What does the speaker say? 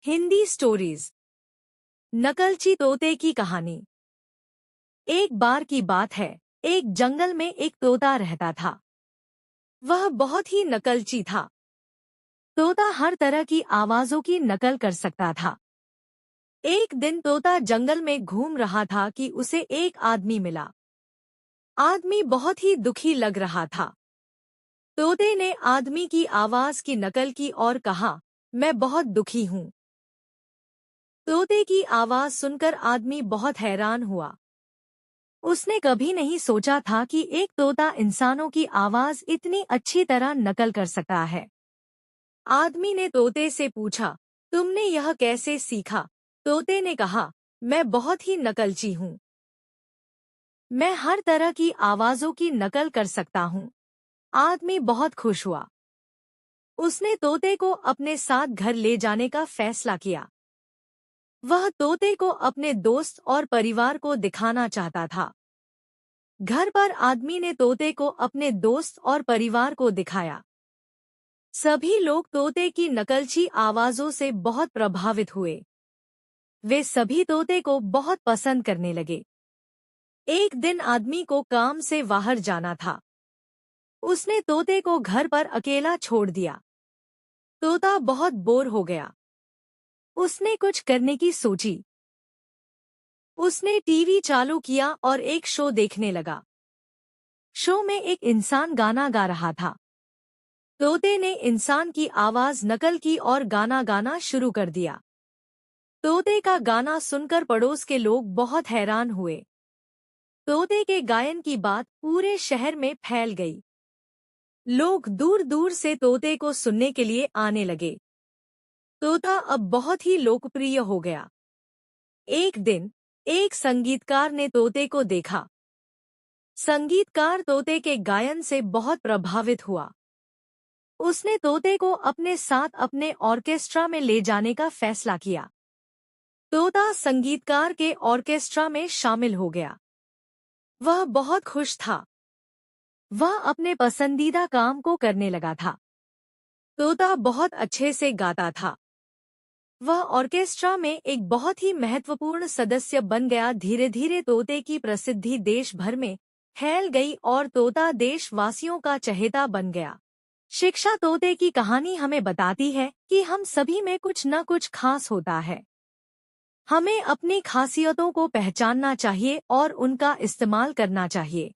Hindi stories. नकलची तोते की कहानी। एक बार की बात है, एक जंगल में एक तोता रहता था। वह बहुत ही नकलची था। तोता हर तरह की आवाजों की नकल कर सकता था। एक दिन तोता जंगल में घूम रहा था कि उसे एक आदमी मिला। आदमी बहुत ही दुखी लग रहा था। तोते ने आदमी की आवाज की नकल की और कहा, मैं बहुत दुखी हूँ। तोते की आवाज सुनकर आदमी बहुत हैरान हुआ। उसने कभी नहीं सोचा था कि एक तोता इंसानों की आवाज इतनी अच्छी तरह नकल कर सकता है। आदमी ने तोते से पूछा, तुमने यह कैसे सीखा? तोते ने कहा, मैं बहुत ही नकलची हूँ। मैं हर तरह की आवाजों की नकल कर सकता हूँ। आदमी बहुत खुश हुआ। उसने तोते को अपने साथ घर ले जाने का फैसला किया। वह तोते को अपने दोस्त और परिवार को दिखाना चाहता था। घर पर आदमी ने तोते को अपने दोस्त और परिवार को दिखाया। सभी लोग तोते की नकलची आवाजों से बहुत प्रभावित हुए। वे सभी तोते को बहुत पसंद करने लगे। एक दिन आदमी को काम से बाहर जाना था। उसने तोते को घर पर अकेला छोड़ दिया। तोता बहुत बोर हो गया। उसने कुछ करने की सोची। उसने टीवी चालू किया और एक शो देखने लगा। शो में एक इंसान गाना गा रहा था। तोते ने इंसान की आवाज नकल की और गाना गाना शुरू कर दिया। तोते का गाना सुनकर पड़ोस के लोग बहुत हैरान हुए। तोते के गायन की बात पूरे शहर में फैल गई। लोग दूर दूर से तोते को सुनने के लिए आने लगे। तोता अब बहुत ही लोकप्रिय हो गया। एक दिन एक संगीतकार ने तोते को देखा। संगीतकार तोते के गायन से बहुत प्रभावित हुआ। उसने तोते को अपने साथ अपने ऑर्केस्ट्रा में ले जाने का फैसला किया। तोता संगीतकार के ऑर्केस्ट्रा में शामिल हो गया। वह बहुत खुश था। वह अपने पसंदीदा काम को करने लगा था। तोता बहुत अच्छे से गाता था। वह ऑर्केस्ट्रा में एक बहुत ही महत्वपूर्ण सदस्य बन गया। धीरे धीरे तोते की प्रसिद्धि देश भर में फैल गई और तोता देशवासियों का चहेता बन गया। शिक्षा। तोते की कहानी हमें बताती है कि हम सभी में कुछ न कुछ खास होता है। हमें अपनी खासियतों को पहचानना चाहिए और उनका इस्तेमाल करना चाहिए।